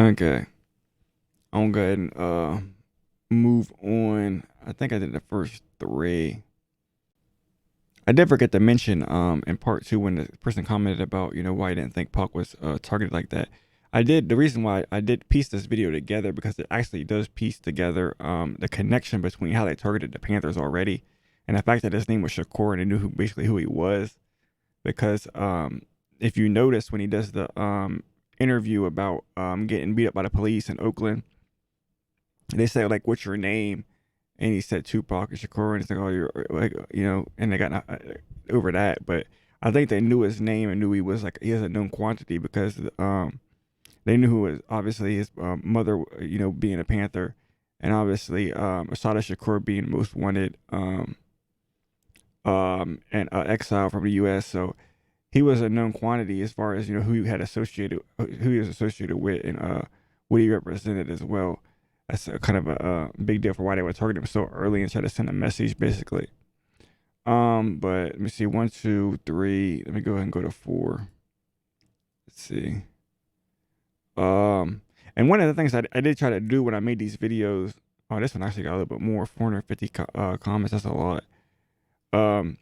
Okay. I'm gonna go ahead and move on. I think I did the first three. I did forget to mention in part two when the person commented about, why I didn't think Pac was targeted like that. The reason why I did piece this video together because it actually does piece together the connection between how they targeted the Panthers already and the fact that his name was Shakur and they knew basically who he was. Because if you notice when he does the interview about getting beat up by the police in Oakland, they say like, "What's your name?" And he said Tupac and Shakur, and it's like, "Oh, you're like, and they got over that." But I think they knew his name and knew he has a known quantity because they knew who was obviously his mother, being a Panther, and obviously Asada Shakur being most wanted and exile from the U.S. So he was a known quantity as far as who he was associated with, and what he represented as well. That's a kind of a big deal for why they would target him so early and try to send a message, basically. But let me see, one, two, three. Let me go ahead and go to four. Let's see. And one of the things I did try to do when I made these videos. Oh, this one actually got a little bit more, 450 comments. That's a lot. Um,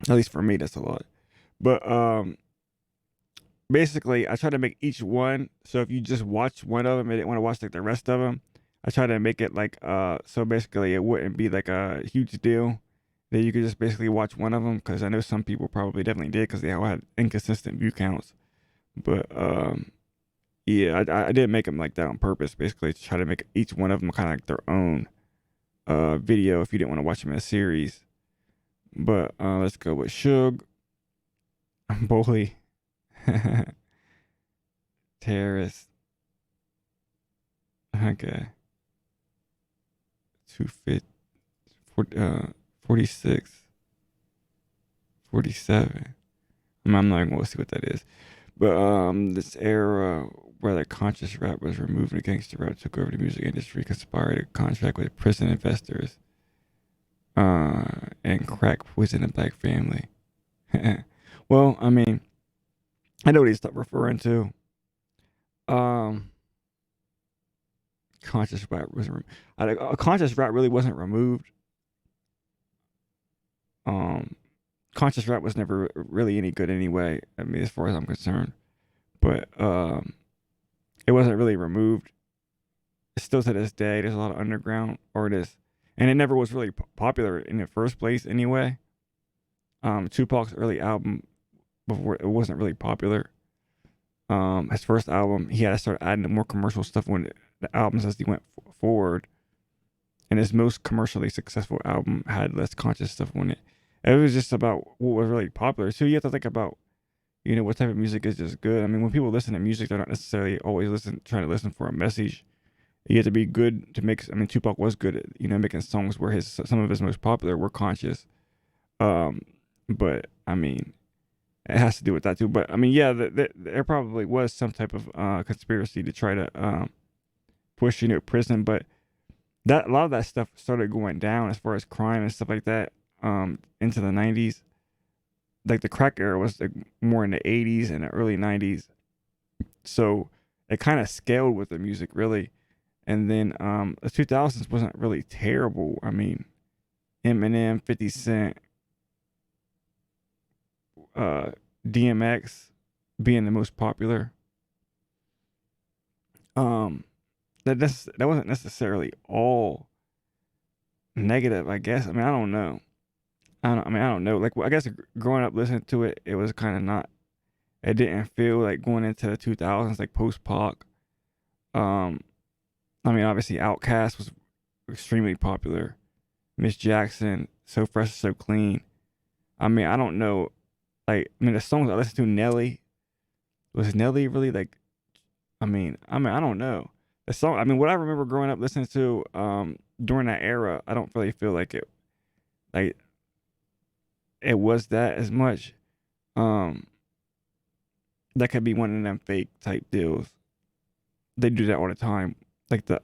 at least for me, that's a lot. But basically, I try to make each one. So if you just watch one of them and didn't want to watch like the rest of them, I try to make it like so basically it wouldn't be like a huge deal that you could just basically watch one of them because I know some people probably definitely did because they all had inconsistent view counts. But yeah, I didn't make them like that on purpose. Basically, to try to make each one of them kind of like their own video if you didn't want to watch them in a series. But let's go with Suge, Bully, Terrorist. Okay. 250, 46, 47. I'm not gonna see what that is. But this era where the conscious rap was removed and gangster rap took over the music industry, conspired a contract with prison investors, and crack poison the black family. Well, I mean, I know what he's referring to. Um, conscious rap was conscious rap really wasn't removed. Um, conscious rap was never really any good anyway. I mean, as far as I'm concerned, but it wasn't really removed. Still to this day, there's a lot of underground artists, and it never was really popular in the first place anyway. Tupac's early album before it wasn't really popular. His first album, he had to start adding more commercial stuff when the albums as he went forward. And his most commercially successful album had less conscious stuff on it. It was just about what was really popular. So you have to think about, what type of music is just good. I mean, when people listen to music, they're not necessarily always trying to listen for a message. You have to be good to make. I mean, Tupac was good at making songs where some of his most popular were conscious. Um, but I mean, it has to do with that too. But I mean, yeah, there probably was some type of conspiracy to try to push prison, but that a lot of that stuff started going down as far as crime and stuff like that into the 90s. Like the crack era was like more in the 80s and the early 90s, so it kind of scaled with the music really. And then the 2000s wasn't really terrible. I mean, Eminem, 50 Cent, uh, DMX being the most popular. Um, that wasn't necessarily all negative, I guess. I mean, I don't know. I don't know. Like, well, I guess growing up listening to it, it was kind of not. It didn't feel like going into the 2000s, like post Pac. Um, I mean, obviously, Outkast was extremely popular. Miss Jackson, So Fresh, So Clean. I mean, I don't know. Like, I mean, the songs I listened to, Nelly, was Nelly really like? I don't know. The song. I mean, what I remember growing up listening to, during that era, I don't really feel like it was that as much. Um, that could be one of them fake type deals. They do that all the time, like the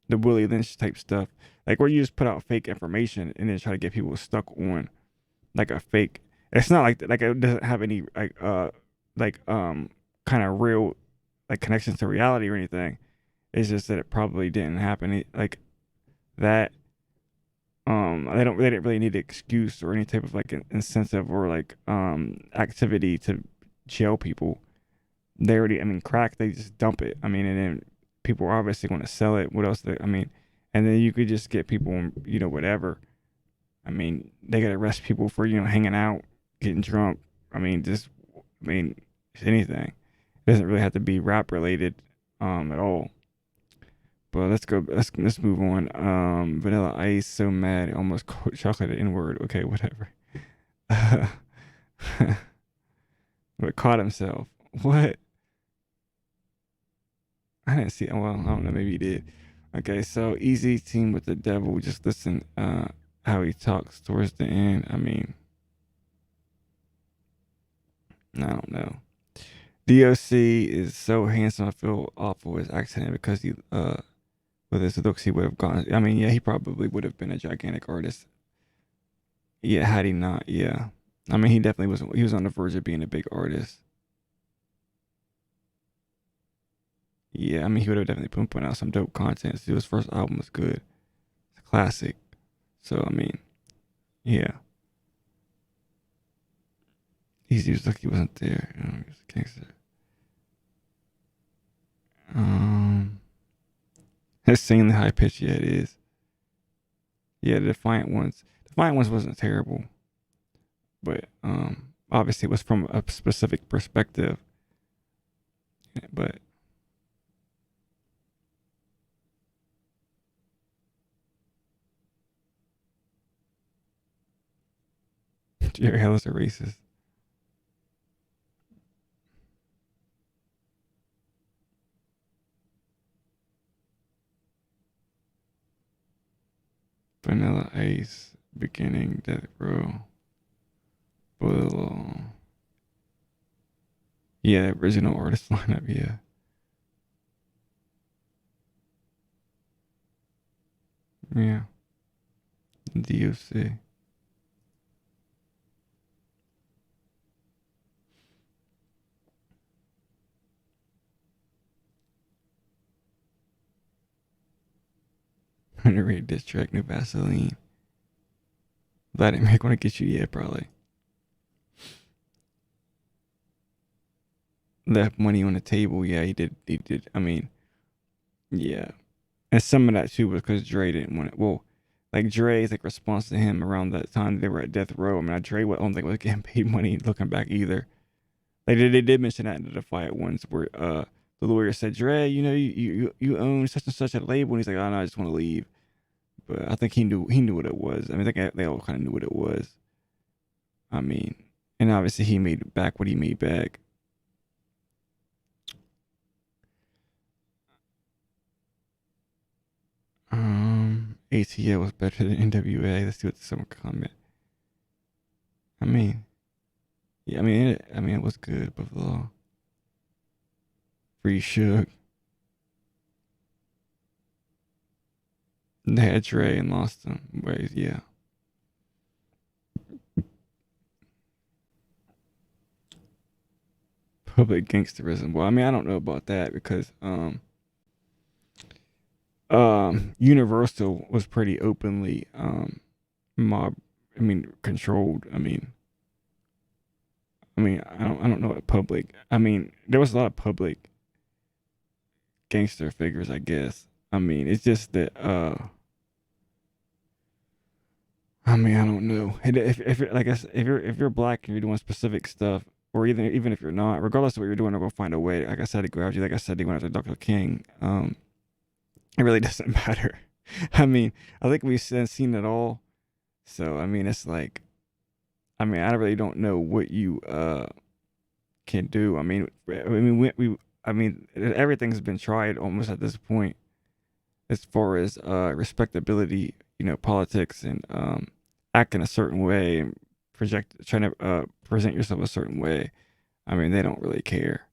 Willie Lynch type stuff, like where you just put out fake information and then try to get people stuck on like a fake. It's not like it doesn't have any like kind of real like connections to reality or anything. It's just that it probably didn't happen. Like that. They didn't really need an excuse or any type of like incentive or like activity to jail people. They already, I mean, crack, they just dump it. I mean, and then people are obviously going to sell it. What else? I mean, and then you could just get people, whatever. I mean, they could arrest people for, hanging out, getting drunk. I mean, I mean, anything. It doesn't really have to be rap related, at all. But let's go. Let's move on. Vanilla Ice, so mad, almost called chocolate the N word. Okay, whatever. But caught himself. What? I didn't see. Well, I don't know. Maybe he did. Okay, so easy team with the devil. Just listen. How he talks towards the end. I mean, I don't know. DOC is so handsome. I feel awful his accident because he with his looks he would have gone. I mean, yeah, he probably would have been a gigantic artist. Yeah, had he not. Yeah, I mean, he definitely was. He was on the verge of being a big artist. Yeah, I mean, he would have definitely been putting out some dope content. So his first album was good. It's a classic. So I mean, yeah. Easy was like he wasn't there. He was a gangster. Um, it's singing high pitch. Yeah, it is. Yeah, the Defiant ones. Defiant ones wasn't terrible, but obviously it was from a specific perspective. But Jerry Hell is a racist. Vanilla Ice, beginning Death Row, Bullet. Yeah, original artist lineup. Yeah, yeah. DOC. Underrated diss track, New Vaseline. That didn't make want to get you yet, probably. Left money on the table. Yeah, he did. He did. I mean, yeah. And some of that too was because Dre didn't want it. Well, like Dre's like response to him around that time they were at death row. I mean, Dre, I don't think was getting paid money looking back either. Like they did mention that in the Defiant ones where the lawyer said, Dre, you own such and such a label, and he's like, oh no, I just want to leave. But I think he knew what it was. I mean, I think they all kind of knew what it was. I mean, and obviously he made back what he made back. ATL was better than NWA. Let's see what someone comment. I mean, yeah, I mean, it was good, but Free Suge. They had Dre and lost him. But yeah. Public gangsterism. Well, I mean, I don't know about that because Universal was pretty openly mob. I mean, controlled. I mean, I don't know what public. I mean, there was a lot of public gangster figures, I guess. I mean, it's just that I mean, I don't know. If you're like I said, if you're black and you're doing specific stuff, or even if you're not, regardless of what you're doing, they're gonna find a way. Like I said, to grab you. Like I said, they went after Dr. King. It really doesn't matter. I mean, I think we've seen it all. So I mean, it's like, I mean, I really don't know what you can do. I mean, everything's been tried almost at this point as far as respectability, politics and acting a certain way and trying to present yourself a certain way. I mean, they don't really care.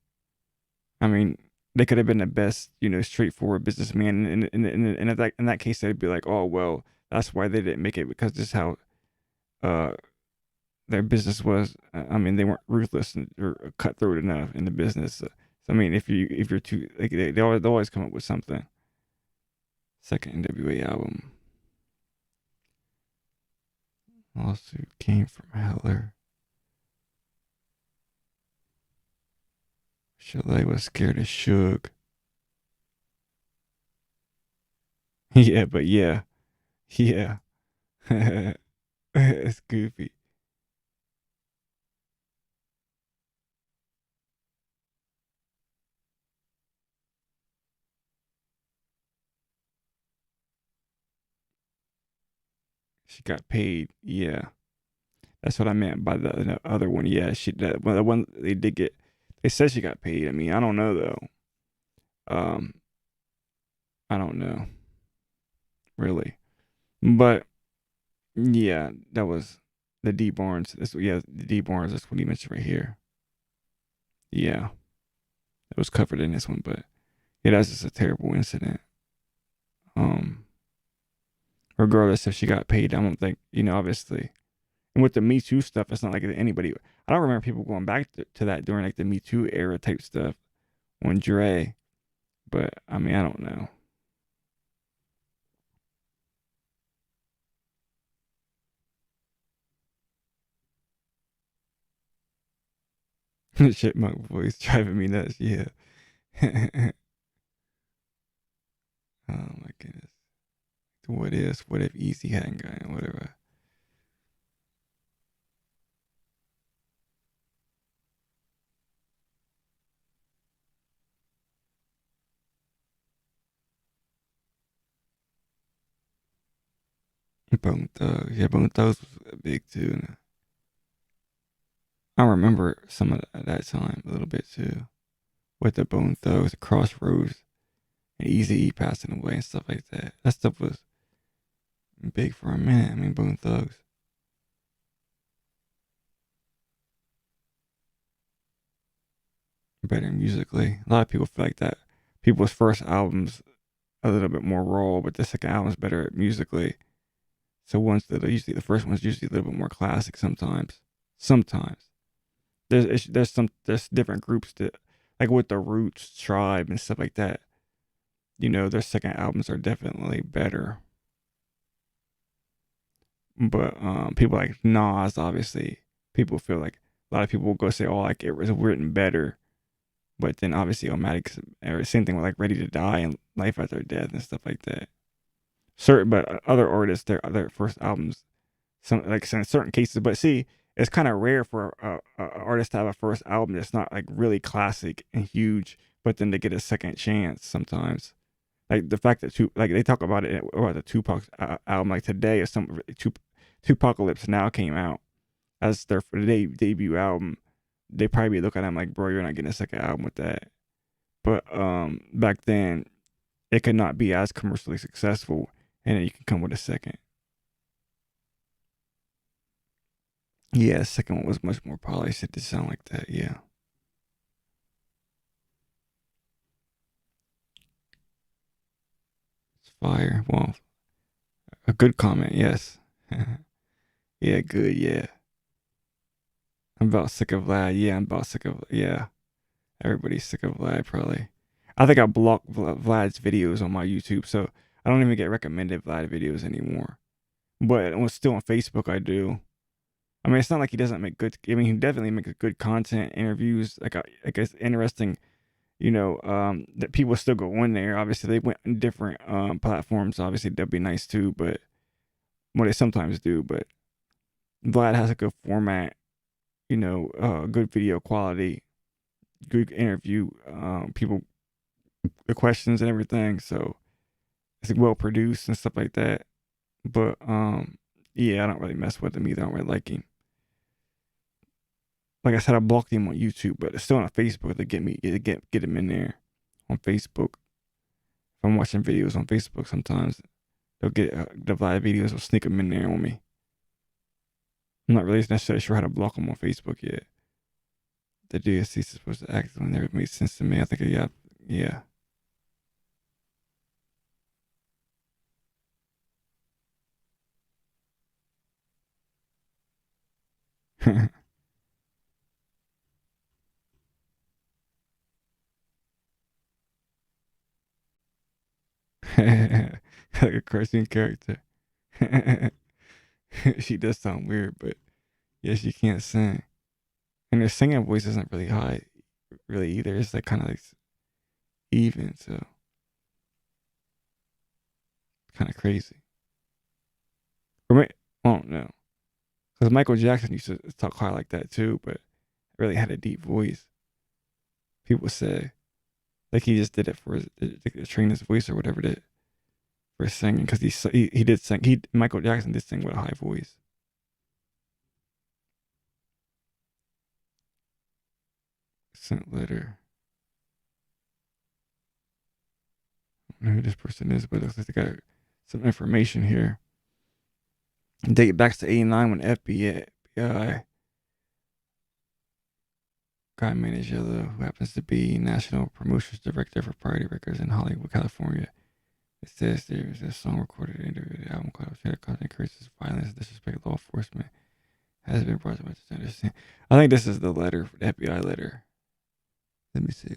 I mean, they could have been the best, straightforward businessman, and in that case, they'd be like, oh well, that's why they didn't make it because this is how uh their business was. I mean, they weren't ruthless or cutthroat enough in the business. So So, I mean, if you're too like they always come up with something. Second NWA album, lawsuit came from Heller. Chalet was scared of Suge. Yeah, but yeah, yeah, it's goofy. She got paid. Yeah, that's what I meant by the other one. Yeah, she that well, the one they did get. They said she got paid. I mean, I don't know though. Um, I don't know really, but yeah, that was the D Barnes. That's yeah, the D Barnes. That's what he mentioned right here. Yeah, it was covered in this one, but yeah, that's just a terrible incident. Um, regardless if she got paid, I don't think obviously. And with the Me Too stuff, it's not like anybody. I don't remember people going back to that during like the Me Too era type stuff on Dre. But I mean, I don't know. Chipmunk voice driving me nuts. Yeah. Oh my goodness. What is? What if Easy hadn't gotten whatever? Bone Thugs. Yeah, Bone Thugs was big too. I remember some of that time a little bit too. With the Bone Thugs, the Crossroads, and Eazy-E passing away and stuff like that. That stuff was big for a minute. I mean, Bone Thugs. Better musically. A lot of people feel like that. People's first albums a little bit more raw, but the second album's better musically. So usually the first one's usually a little bit more classic sometimes. Sometimes there's different groups that like with the Roots Tribe and stuff like that. Their second albums are definitely better. But people like Nas, obviously, people feel like a lot of people will go say, "Oh, like it was written better." But then obviously Omatic's or same thing with like Ready to Die and Life After Death and stuff like that. Certain but other artists, their first albums, some like in certain cases. But see, it's kind of rare for a artist to have a first album that's not like really classic and huge, but then they get a second chance sometimes. Like the fact that like they talk about it about the Tupac album like today is some Tupacalypse Now came out as their debut album. They probably be looking at him like, bro, you're not getting a second album with that. But back then, it could not be as commercially successful, and then you can come with a second. Yeah, the second one was much more polished. It did sound like that. Yeah, it's fire. Well, a good comment. Yes. Yeah, good. Yeah, I'm about sick of Vlad. Yeah, I'm about sick of. Yeah, everybody's sick of Vlad. Probably. I think I blocked Vlad's videos on my YouTube, so I don't even get recommended Vlad videos anymore. But still on Facebook, I do. I mean, it's not like he doesn't make good. I mean, he definitely makes good content, interviews. Like it's interesting, that people still go in there. Obviously, they went on different platforms. Obviously, that'd be nice too, but well, they sometimes do. But Vlad has a good format, good video quality, good interview, people, the questions and everything. So it's well produced and stuff like that. But yeah, I don't really mess with him either. I don't really like him. Like I said, I blocked him on YouTube, but it's still on Facebook to get him in there on Facebook. If I'm watching videos on Facebook, sometimes they'll get the live videos will sneak them in there on me. I'm not really necessarily sure how to block them on Facebook yet. The DSC is supposed to act when never made sense to me. I think yeah. Like a cartoon character. She does sound weird, but yeah, she can't sing. And her singing voice isn't really high, really either. It's like kind of like even, so kind of crazy. Or I don't know, because Michael Jackson used to talk high like that too, but really had a deep voice. People say like he just did it for to train his voice or whatever did for singing, because he did sing. Michael Jackson did sing with a high voice. Sent letter. I don't know who this person is, but it looks like they got some information here. Date back to '89 when FBI guy managed Yellow, who happens to be National Promotions Director for Priority Records in Hollywood, California. It says there is a song recorded in the album called "Shared Content Increases Violence, Disrespect, Law Enforcement." Has been brought to my attention. I think this is the letter, the FBI letter. Let me see.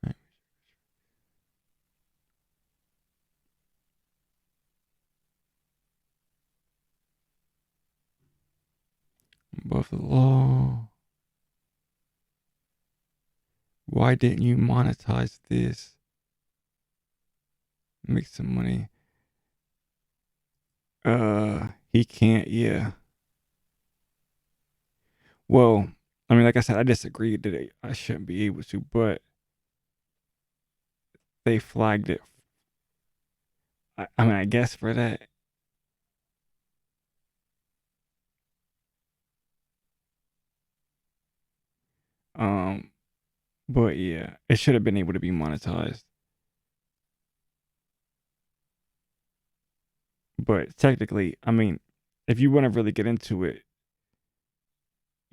Right. Above the law. Why didn't you monetize this? Make some money. He can't. Yeah. Well, I mean, like I said, I disagree that I shouldn't be able to, but they flagged it. I mean, I guess for that. Um, but yeah, it should have been able to be monetized. But technically, I mean, if you want to really get into it,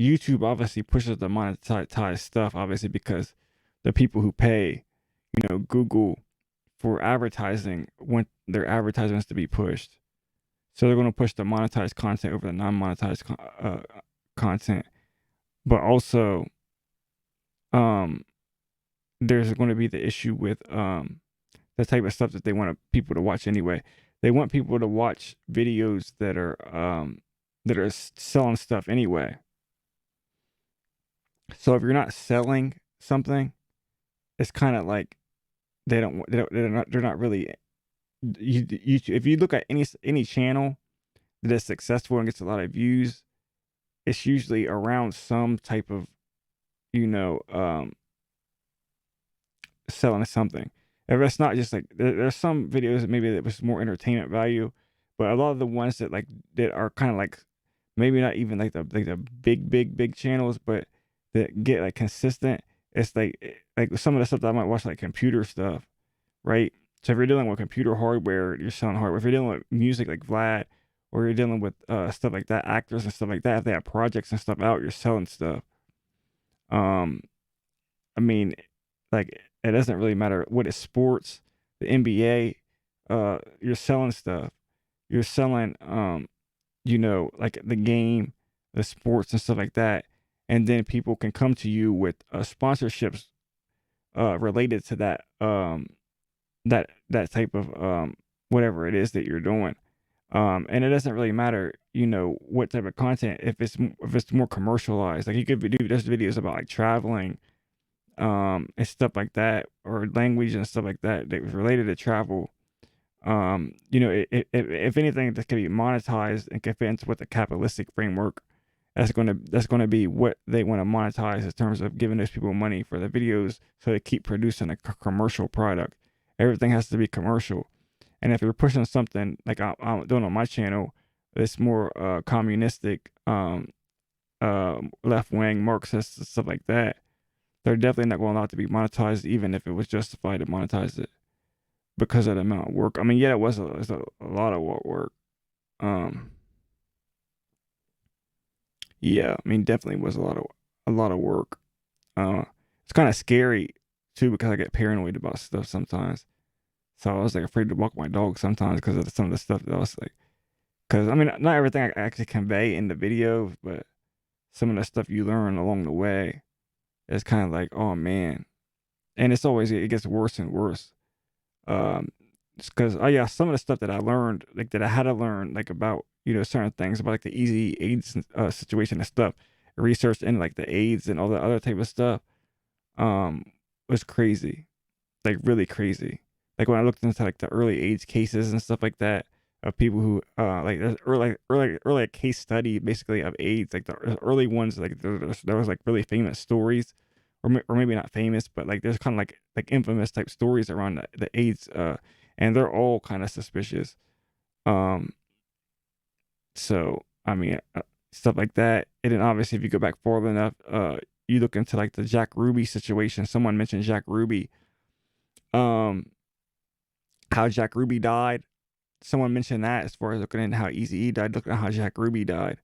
YouTube obviously pushes the monetized stuff, obviously, because the people who pay, Google for advertising want their advertisements to be pushed. So they're going to push the monetized content over the non-monetized content. But also, um, there's going to be the issue with the type of stuff that they want people to watch anyway. They want people to watch videos that are selling stuff anyway. So if you're not selling something, it's kind of like they're not really if you look at any channel that is successful and gets a lot of views, it's usually around some type of you know um selling something. If it's not just like there's some videos that maybe that was more entertainment value, but a lot of the ones that are kind of like maybe not even like the big channels, but that get like consistent. It's like some of the stuff that I might watch, like computer stuff, right? So if you're dealing with computer hardware, you're selling hardware. If you're dealing with music like Vlad, or you're dealing with stuff like that, actors and stuff like that, if they have projects and stuff out, you're selling stuff. Um, I mean, like it doesn't really matter what is sports, the NBA, you're selling stuff. You're selling like the game, the sports and stuff like that. And then people can come to you with sponsorships related to that type of whatever it is that you're doing. And it doesn't really matter, what type of content if it's more commercialized. Like you could do just videos about like traveling, and stuff like that, or language and stuff like that that was related to travel. If anything that can be monetized and can fit into with the capitalistic framework, that's gonna be what they want to monetize in terms of giving those people money for the videos, so they keep producing a commercial product. Everything has to be commercial, and if you're pushing something like I'm doing on my channel, it's more communistic, left wing Marxist stuff like that. They're definitely not going to allow it to be monetized, even if it was justified to monetize it because of the amount of work. I mean, yeah, it's a lot of work. Um, yeah, I mean, definitely was a lot of work. It's kind of scary too because I get paranoid about stuff sometimes. So I was like afraid to walk my dog sometimes because of some of the stuff that I was like. Because I mean, not everything I actually convey in the videos, but some of the stuff you learn along the way is kind of like, oh man, and it gets worse and worse. Um, because oh yeah, some of the stuff that I learned, like that I had to learn, like about certain things about like the easy AIDS situation and stuff, research in like the AIDS and all the other type of stuff, um, was crazy, like really crazy. Like when I looked into like the early AIDS cases and stuff like that of people who like there's early case study basically of AIDS, like the early ones, like there was like really famous stories, or maybe not famous, but like there's kind of like infamous type stories around the AIDS, and they're all kind of suspicious. Um, so I mean, stuff like that, and then obviously if you go back far enough, you look into like the Jack Ruby situation. Someone mentioned Jack Ruby, um, how Jack Ruby died. Someone mentioned that as far as looking into how Eazy-E died, looking at how Jack Ruby died,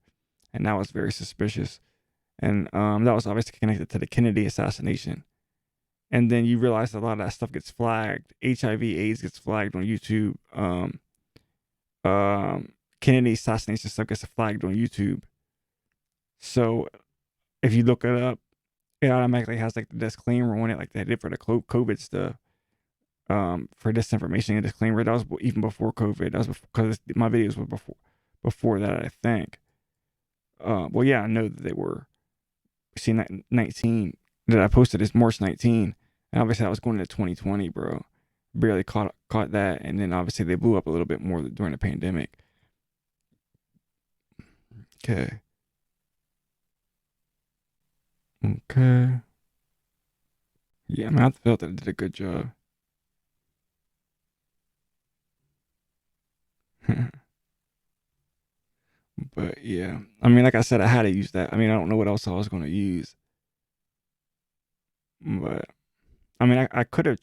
and that was very suspicious. And that was obviously connected to the Kennedy assassination. And then you realize a lot of that stuff gets flagged. HIV/AIDS gets flagged on YouTube. Kennedy assassination stuff gets flagged on YouTube. So if you look it up, it automatically has like the disclaimer on it, like they did for the COVID stuff. For disinformation and disclaimer, that was even before COVID. That was because my videos were before that, I think. Well, yeah, I know that they were. See, 19 that I posted is March 19, and obviously I was going into 2020, bro. Barely caught that, and then obviously they blew up a little bit more during the pandemic. Okay. Okay. Yeah, I mean, I felt that I did a good job. But yeah, I mean, like I said, I had to use that. I mean, I don't know what else I was going to use, but I mean, I could have.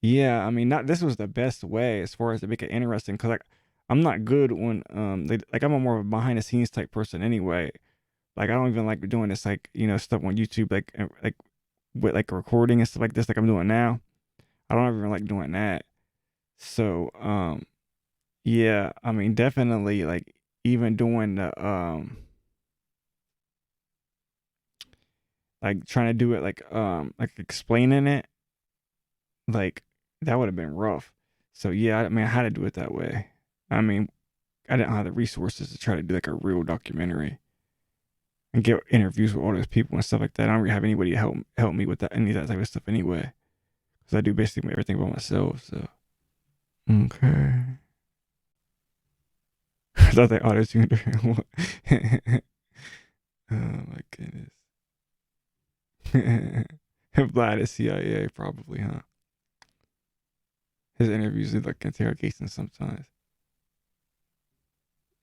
Yeah, I mean, not this was the best way as far as to make it interesting because like I'm not good when like I'm a more of a behind the scenes type person anyway. Like I don't even like doing this like stuff on YouTube like with like recording and stuff like this like I'm doing now. I don't even like doing that. So yeah, I mean definitely like even doing the like trying to do it like explaining it, like that would have been rough. So yeah, I mean I had to do it that way. I mean I didn't have the resources to try to do like a real documentary and get interviews with all those people and stuff like that. I don't really have anybody to help me with that any of that type of stuff anyway, because I do basically everything by myself. So okay, I thought they auto tuned her. Oh my goodness. Vlad is CIA probably, huh? His interviews are like interrogations sometimes.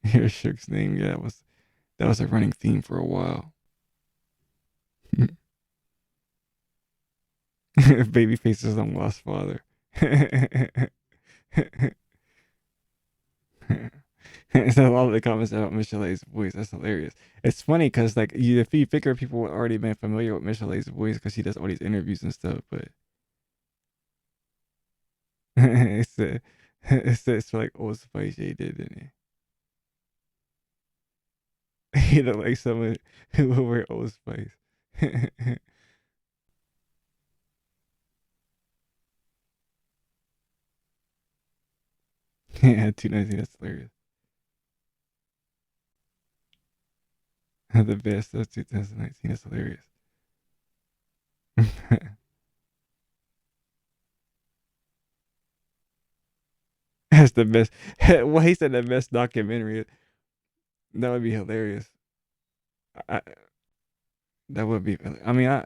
Here's Suge's name. Yeah, that was a running theme for a while. Babyface's long lost father. So a lot of the comments about Michelet's voice, that's hilarious. It's funny because like if you figure people would already been familiar with Michelet's voice because he does all these interviews and stuff, but it's it's like Old Spice J did, didn't he? He looked like someone who would wear Old Spice. Yeah, 219, that's hilarious. The best of 2019, that's hilarious. That's the best. Well, he said the best documentary. That would be hilarious. I, that would be. I mean,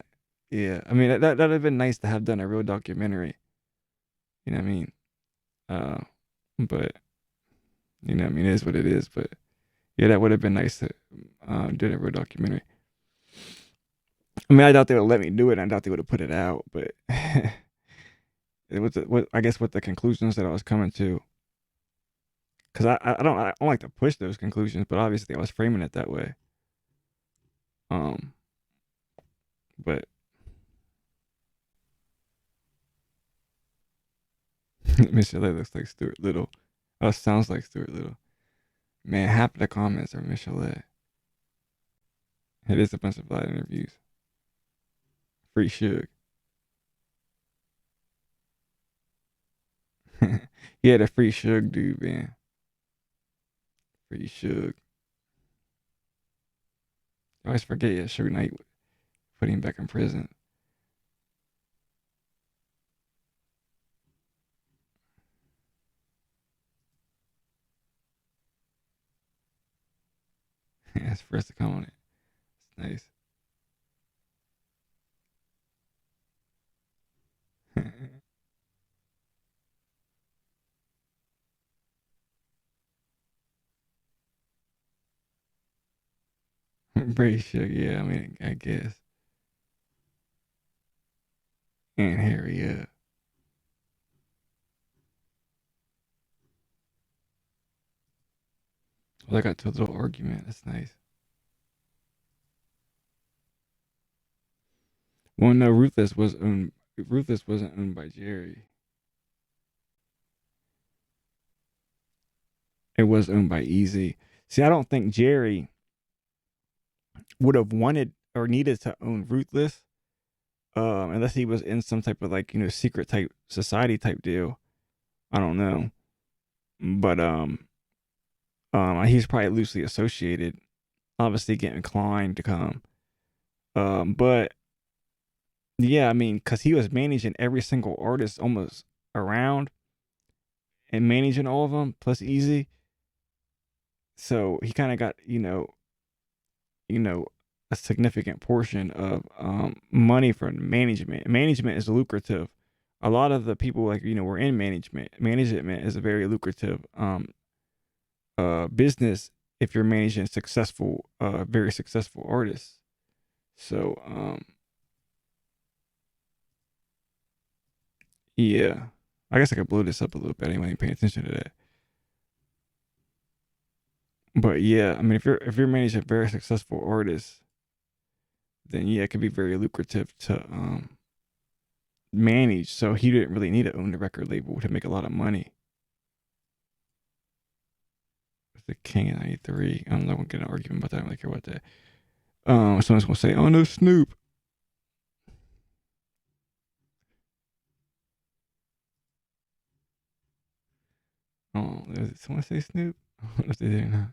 yeah. I mean, that'd have been nice to have done a real documentary. You know what I mean? Uh, but I mean, it is what it is. But yeah, that would have been nice to do a real documentary. I mean, I doubt they would let me do it. I doubt they would have put it out. But it was what I guess what the conclusions that I was coming to. Because I don't like to push those conclusions, but obviously I was framing it that way. Um, but Michelle looks like Stuart Little. Oh, sounds like Stuart Little. Man, half of the comments are Michelet. It is a bunch of live interviews. Free Suge. Yeah, the free Suge dude, man. Free Suge. I always forget, yeah, Suge Knight put him back in prison. That's first to come on it. It's nice. Pretty Suge, yeah, I mean, I guess. And Harry, yeah. Well, I got to a little argument. That's nice. Well, no, Ruthless wasn't owned by Jerry. It was owned by Easy. See, I don't think Jerry would have wanted or needed to own Ruthless, unless he was in some type of like secret type society type deal. I don't know, but he's probably loosely associated. Obviously, getting Klein to come. But yeah, I mean, because he was managing every single artist almost around and managing all of them plus Easy. So he kind of got you know a significant portion of money from management. Management is lucrative. A lot of the people like were in management. Management is a very lucrative business if you're managing successful very successful artists. So yeah, I guess I could blow this up a little bit. I ain't paying attention to that. But yeah, I mean, if you're managing very successful artists, then yeah, it could be very lucrative to manage. So he didn't really need to own the record label to make a lot of money. The King in '93. I'm not gonna get an argument about that. I don't really care about that. Someone's gonna say, "Oh no, Snoop." Oh, did someone say Snoop? If they did not.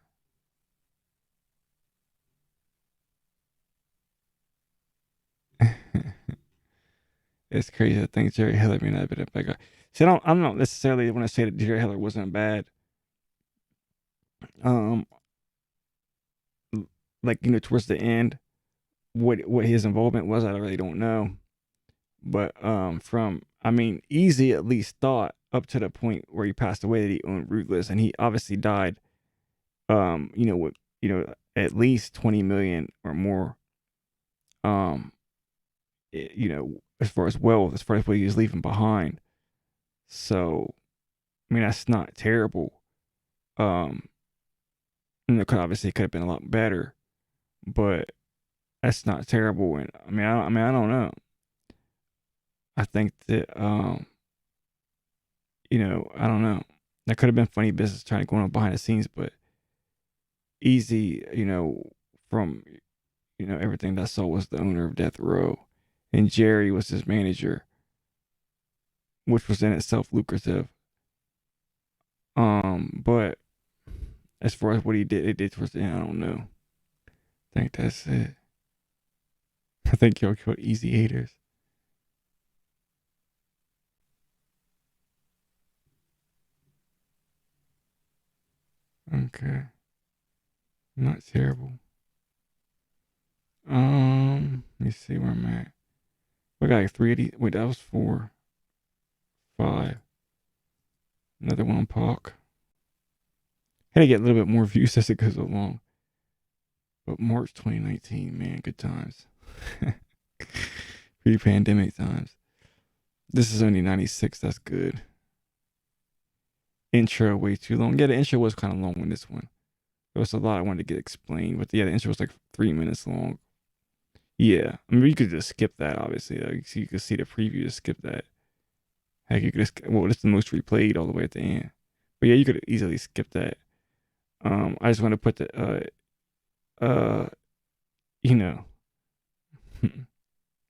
It's crazy. I think Jerry Heller may not have been a bad guy. See, I don't necessarily want to say that Jerry Heller wasn't bad. Um, like towards the end, what his involvement was, I really don't know. But from I mean, Easy at least thought up to the point where he passed away that he owned Rootless, and he obviously died. With at least 20 million or more. Um, as far as wealth, as far as what he was leaving behind. So, I mean, that's not terrible. Um, obviously it could have been a lot better, but that's not terrible. And I don't know. I think that I don't know. That could have been funny business trying to go on behind the scenes, but Easy, from everything that I saw was the owner of Death Row, and Jerry was his manager, which was in itself lucrative. But as far as what he did towards the end, I don't know. I think that's it. I think y'all killed Easy haters. Okay, not terrible. Let me see where I'm at. We got like 380. Wait, that was 4, 5. Another one on Park. Had to get a little bit more views as it goes along. But March 2019, man, good times. Pre-pandemic times. This is only 96. That's good. Intro way too long. Yeah, the intro was kind of long in this one. There was a lot I wanted to get explained, but yeah, the intro was like 3 minutes long. Yeah, I mean, you could just skip that. Obviously, like, you could see the preview. Just skip that. Heck, you could just it's the most replayed all the way at the end. But yeah, you could easily skip that. I just want to put the uh, you know,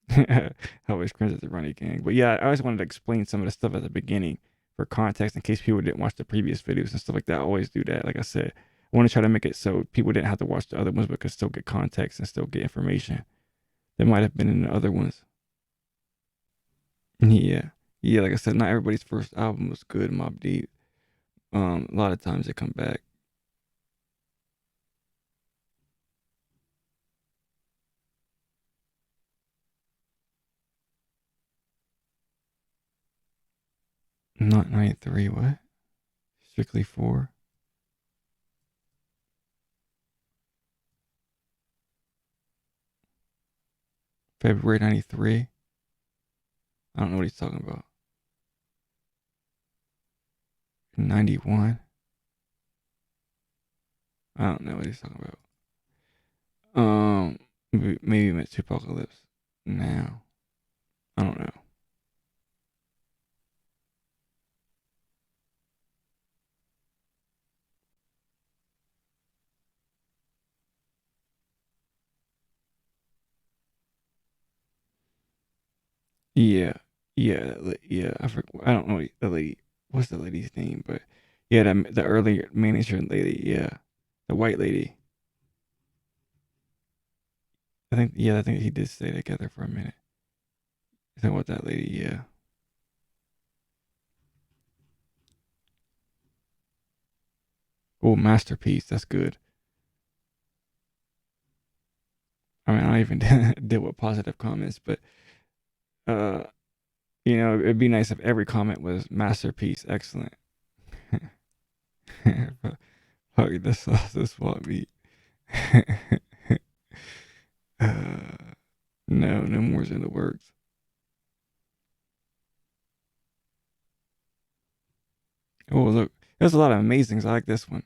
I always cringe at the Running Gang. But yeah, I always wanted to explain some of the stuff at the beginning for context in case people didn't watch the previous videos and stuff like that. I always do that. Like I said, I want to try to make it so people didn't have to watch the other ones but could still get context and still get information that might have been in the other ones. Yeah. Yeah, like I said, not everybody's first album was good, Mobb Deep. A lot of times they come back. Not 93, what? Strictly 4. February 93. I don't know what he's talking about. 91. I don't know what he's talking about. Maybe meant Apocalypse Now. I don't know. Yeah, yeah, yeah. I don't know the lady. What's the lady's name? But yeah, the earlier manager lady. Yeah, the white lady. I think. Yeah, I think he did stay together for a minute. Is that what that lady? Yeah. Oh, masterpiece. That's good. I mean, I don't even deal with positive comments, but uh, it'd be nice if every comment was masterpiece, excellent. Fuck this swap meet. uh, no more's in the works. Oh, look, there's a lot of amazings. I like this one.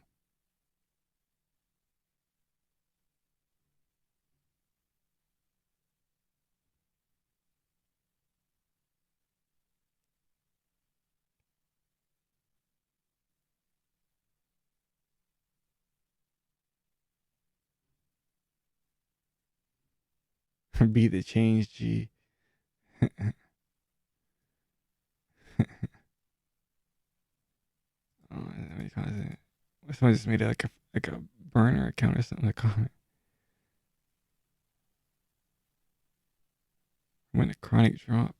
Be the change, G. Oh, somebody just made it like a burner account or something in the comment. When the chronic drop.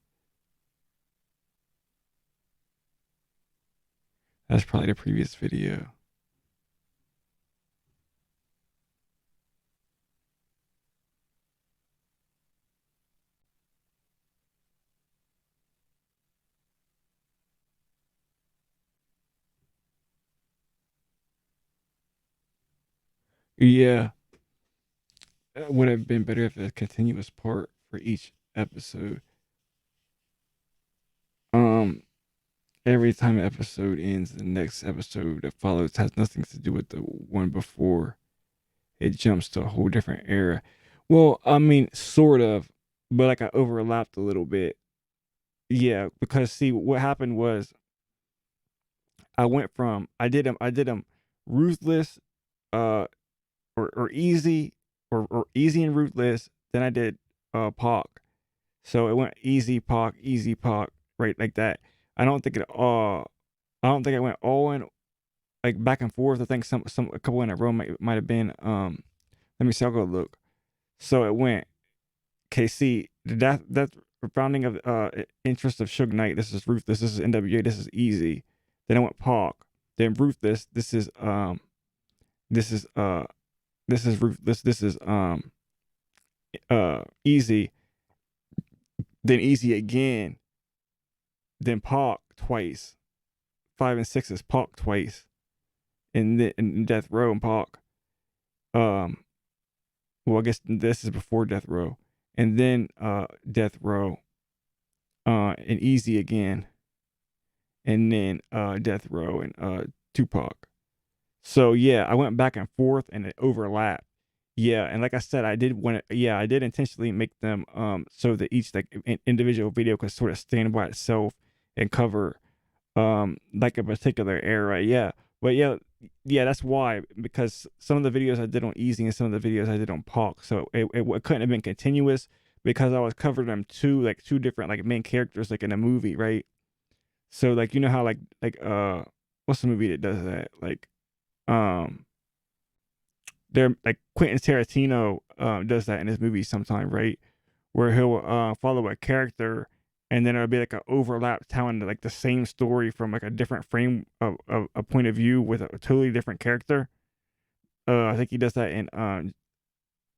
That's probably the previous video. Yeah, it would have been better if a continuous part for each episode. Um, every time an episode ends, the next episode that follows has nothing to do with the one before. It jumps to a whole different era. Well, I mean, sort of, but like I overlapped a little bit. Yeah, because see, what happened was I did them ruthless, uh, or easy, or easy and ruthless. Then I did Pac. So it went easy Pac, right, like that. I don't think it I don't think I went all in like back and forth. I think some a couple in a row might have been let me see, I'll go look. So it went KC, that founding of interest of Suge Knight. This is Ruthless. This is NWA. This is Easy. Then I went Pac. Then Ruthless. This is this is Ruthless. This is Easy. Then Easy again. Then Pac twice. 5 and 6 is Pac twice. In Death Row and Pac. Um, well, I guess this is before Death Row, and then Death Row, and Easy again, and then Death Row and Tupac. So yeah, I went back and forth and it overlapped. Yeah, and like I said, I did want to. Yeah, I did intentionally make them so that each like individual video could sort of stand by itself and cover like a particular era. Yeah, but yeah, that's why, because some of the videos I did on Easy and some of the videos I did on Pac, so it couldn't have been continuous because I was covering them two different like main characters like in a movie, right? So like you know how what's the movie that does that? Like um they're like Quentin Tarantino does that in his movies sometime, right? Where he'll follow a character and then it'll be like an overlap telling like the same story from like a different frame of a point of view with a totally different character. I think he does that in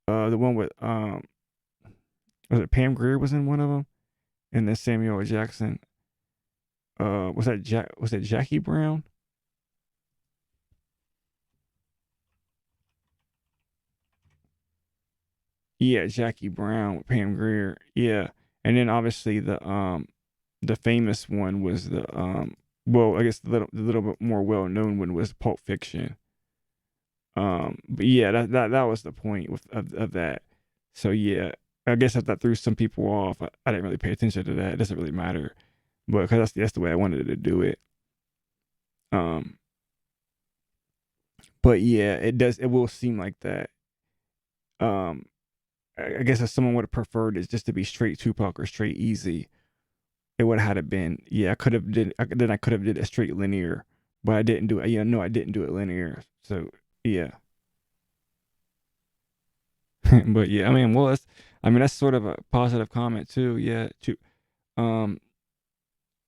the one with was it Pam Grier was in one of them, and then Samuel L. Jackson. Was that Jackie Brown? Yeah, Jackie Brown with Pam Grier. Yeah, and then obviously the famous one was the well, I guess the little bit more well known one was Pulp Fiction. But yeah, that was the point of that. So yeah, I guess if that threw some people off, I didn't really pay attention to that. It doesn't really matter, but because that's the way I wanted to do it. Um, but yeah, it does. It will seem like that. Um, I guess if someone would have preferred it just to be straight Tupac or straight Easy, it would have had to been. Yeah, I could have did. Then I could have did a straight linear, but I didn't do it. Yeah, no, I didn't do it linear. So yeah, but yeah, I mean, well, I mean, that's sort of a positive comment too. Yeah, too. Um,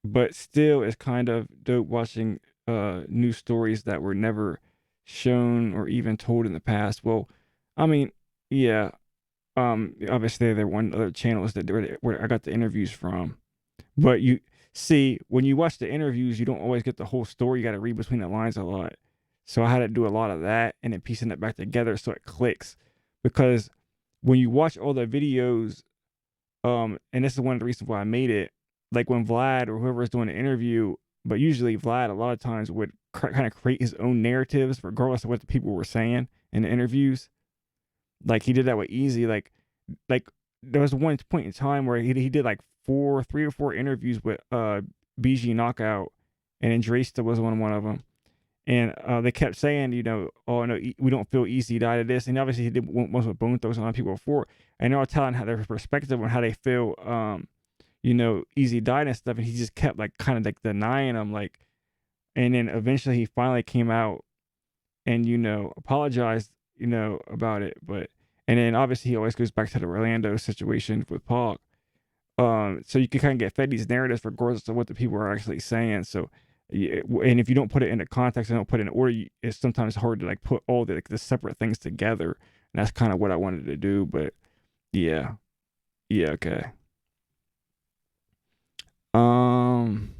but still, it's kind of dope watching new stories that were never shown or even told in the past. Well, I mean, yeah. Obviously, there were one other channels that where I got the interviews from. But you see, when you watch the interviews, you don't always get the whole story. You got to read between the lines a lot. So I had to do a lot of that and then piecing it back together so it clicks. Because when you watch all the videos, and this is one of the reasons why I made it, like when Vlad or whoever is doing the interview, but usually Vlad a lot of times would kind of create his own narratives regardless of what the people were saying in the interviews. Like he did that with Easy. Like there was one point in time where he did like 3 or 4 interviews with BG Knockout, and then Dresta was on one of them, and they kept saying, you know, oh no, we don't feel Easy died of this, and obviously he did once with Bone Thugs and a lot of people before, and they're all telling how their perspective on how they feel, you know, Easy died and stuff, and he just kept like kind of like denying them, like, and then eventually he finally came out and you know apologized, you know, about it, but and then obviously he always goes back to the Orlando situation with Pac. So you can kind of get fed these narratives regardless of what the people are actually saying. So, yeah, and if you don't put it into context and don't put it in order, it's sometimes hard to like put all the separate things together. And that's kind of what I wanted to do. But yeah, yeah, okay. Um,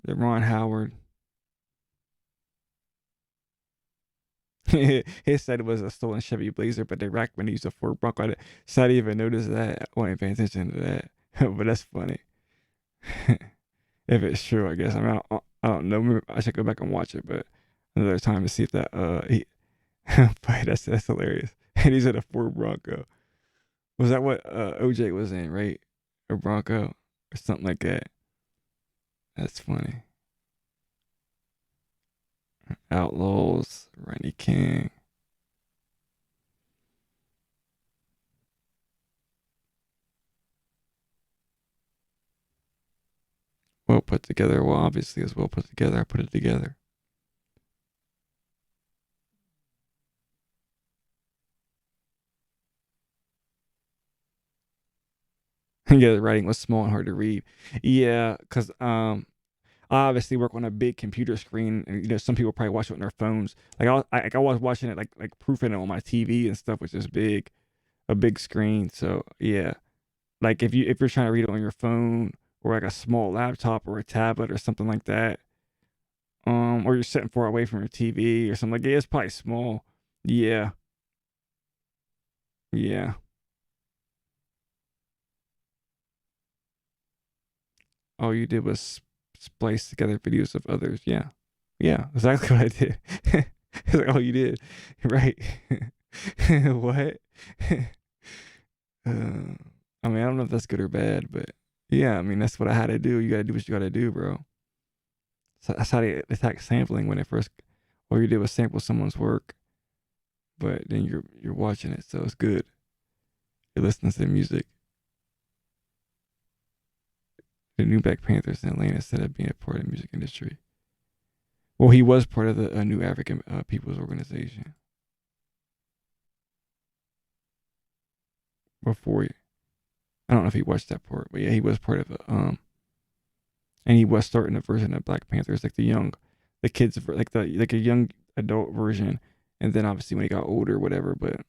the Ron Howard. He said it was a stolen Chevy Blazer, but they racked when he used a Ford Bronco. So I didn't even notice that. I wasn't paying attention to that. But that's funny. If it's true, I guess. I mean, I don't know. Maybe I should go back and watch it, but another time to see if that but that's hilarious. And he's in a Ford Bronco. Was that what OJ was in, right? A Bronco or something like that. That's funny. Outlaws, Randy King. Well put together. Well, obviously it's well put together. I put it together. Yeah, the writing was small and hard to read. Yeah, because I obviously work on a big computer screen, and you know some people probably watch it on their phones. I was watching it like proofing it on my TV and stuff, which is big, a big screen. So yeah, like if you're trying to read it on your phone or like a small laptop or a tablet or something like that, or you're sitting far away from your TV or something like that, it's probably small. Yeah, yeah. All you did was splice together videos of others. Yeah, yeah, exactly what I did. It's like all you did, right? What? Uh, I mean, I don't know if that's good or bad, but yeah, I mean, that's what I had to do. You got to do what you got to do, bro. So that's how they attack sampling when it first, all you did was sample someone's work, but then you're watching it, so it's good. You're listening to the music. the new Black Panthers in Atlanta instead of being a part of the music industry. Well, he was part of the New African People's Organization before. I don't know if he watched that part, but yeah, he was part of it. And he was starting a version of Black Panthers, like the kids, like a young adult version, and then obviously when he got older, whatever. But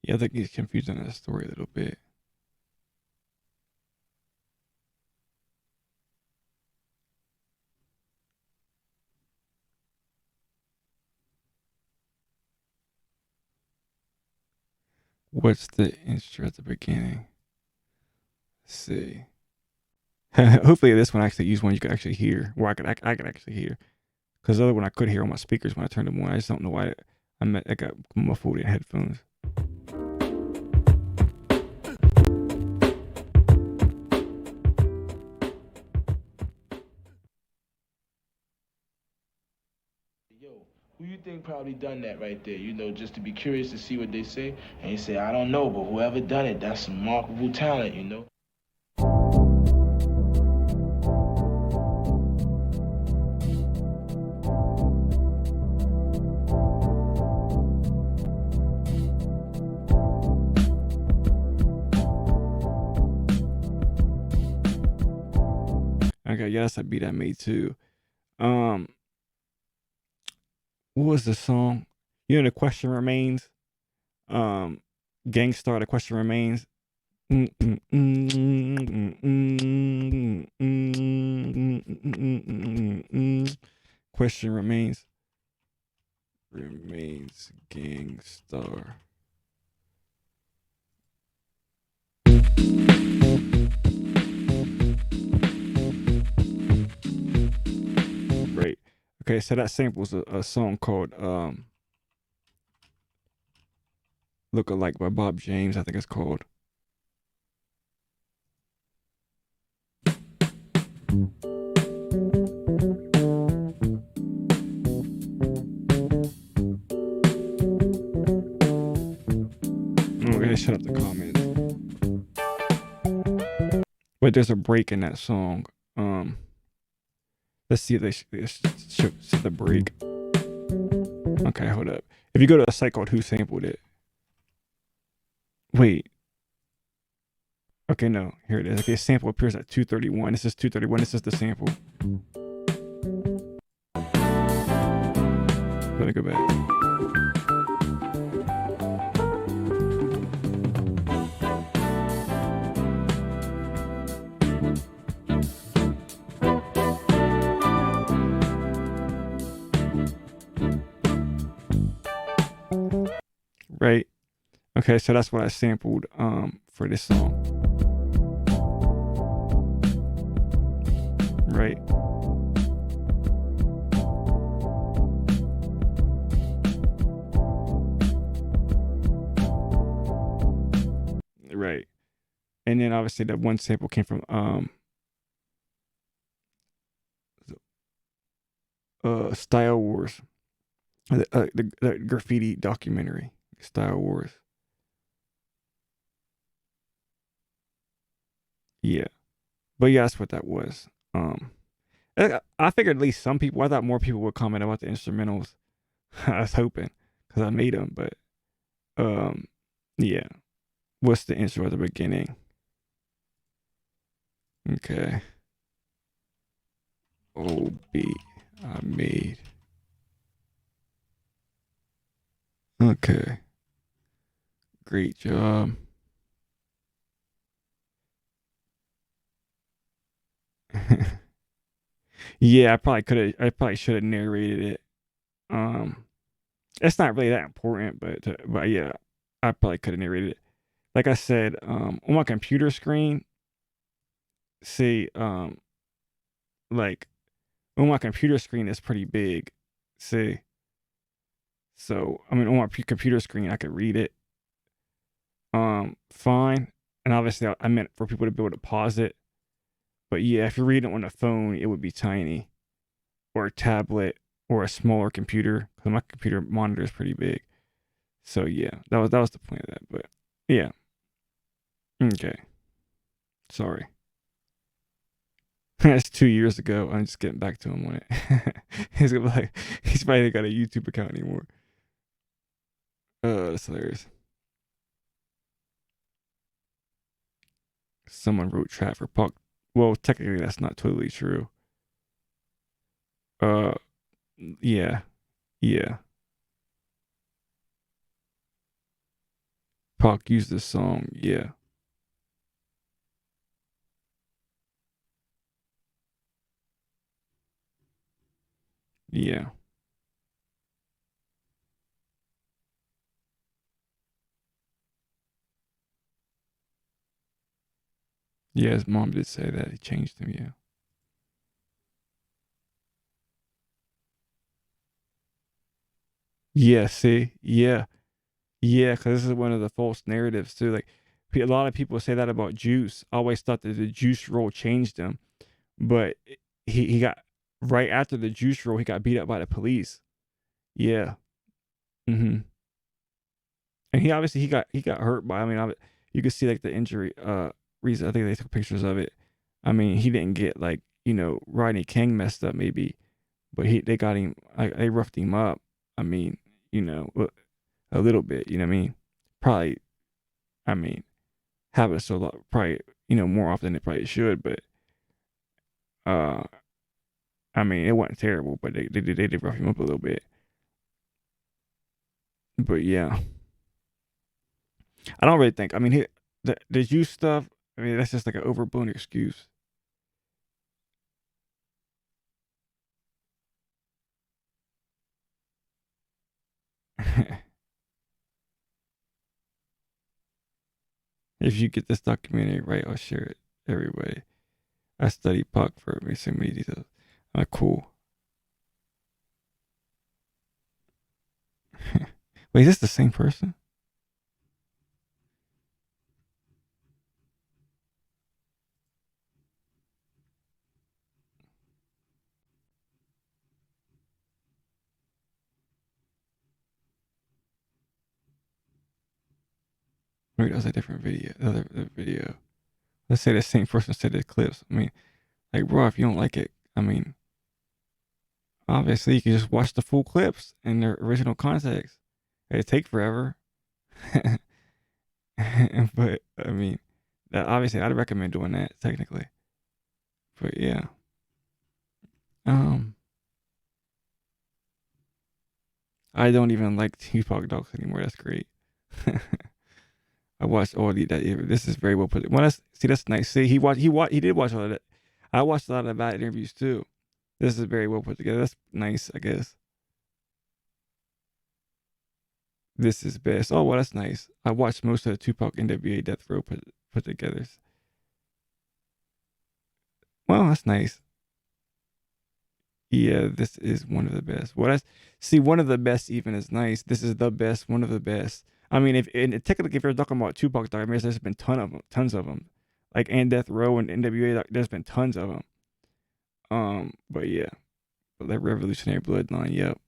yeah, I think he's confusing that story a little bit. What's the intro at the beginning? Let's see. Hopefully this one actually use one you could actually hear, or I could actually hear, because the other one I could hear on my speakers when I turned them on. I just don't know why I got muffled in headphones. Yo, who you think probably done that right there? You know, just to be curious to see what they say. And you say, I don't know, but whoever done it, that's some remarkable talent, you know? Okay, yeah, that's a beat I made too. Um, what was the song? You know, the question remains. Um, Gangstar, the question remains. Question remains. Remains Gangstar. Right. Okay, so that samples a song called Look Alike by Bob James, I think it's called. Okay, shut up the comments. But there's a break in that song. Let's see if they show the break. Okay, hold up. If you go to a site called Who Sampled It. Wait. Okay, no. Here it is. Okay, sample appears at 231. This is 231. This is the sample. Let me go back. Right? Okay, so that's what I sampled for this song. Right. Right. And then obviously that one sample came from Style Wars. The graffiti documentary. Style Wars. Yeah. But yeah, that's what that was. I figured at least some people. I thought more people would comment about the instrumentals. I was hoping because I made them, but yeah. What's the intro at the beginning? Okay. Oh, beat I made. Okay. Great job. Yeah, I probably could have. I probably should have narrated it. Um, it's not really that important, but yeah, I probably could have narrated it. Like I said, on my computer screen, see, like on my computer screen, it's pretty big. See, so I mean, on my computer screen, I could read it, fine. And obviously, I meant for people to be able to pause it. But yeah, if you're reading it on a phone, it would be tiny, or a tablet, or a smaller computer. Because my computer monitor is pretty big. So yeah, that was the point of that. But yeah, okay. Sorry. That's 2 years ago. I'm just getting back to him on it. He's gonna be like, he's probably ain't got a YouTube account anymore. That's hilarious. Someone wrote trap for Puck. Well, technically, that's not totally true. Uh, yeah, yeah. Puck used this song. Yeah, yeah, yeah. His mom did say that he changed him. Yeah, yeah. See, yeah, yeah. Because this is one of the false narratives too. Like a lot of people say that about Juice. I always thought that the Juice role changed him, but he got right after the Juice role, he got beat up by the police. Yeah. Mm-hmm. And he obviously he got hurt by. I mean, you could see like the injury. Reason I think they took pictures of it. I mean, he didn't get like Rodney King messed up maybe, but they got him. Like they roughed him up. I mean, a little bit. You know what I mean? Probably. I mean, happens so lot. Probably more often than it probably should. But uh, I mean, it wasn't terrible, but they did rough him up a little bit. But yeah, I don't really think. I mean, the juice stuff. I mean, that's just like an overblown excuse. If you get this documentary right, I'll share it. Everybody. I studied Puck for so many details. Cool. Wait, is this the same person? Wait, that was a different video. The other video. Let's say the same person said the clips. I mean, like, bro, if you don't like it, I mean, obviously you can just watch the full clips in their original context. It take forever. But I mean, obviously I'd recommend doing that technically. But yeah. Um, I don't even like Tupac docs anymore. That's great. I watched all the that. This is very well put. Well, that's nice. See, he did watch all of that. I watched a lot of bad interviews too. This is very well put together. That's nice, I guess. This is best. Oh well, that's nice. I watched most of the Tupac NWA Death Row put together. Well, that's nice. Yeah, this is one of the best. Well, that's see one of the best. Even is nice. This is the best. One of the best. I mean, if and technically, if you're talking about Tupac documentaries, there's been tons of them. Like and Death Row and NWA, there's been tons of them. But yeah, but that Revolutionary Bloodline, yep.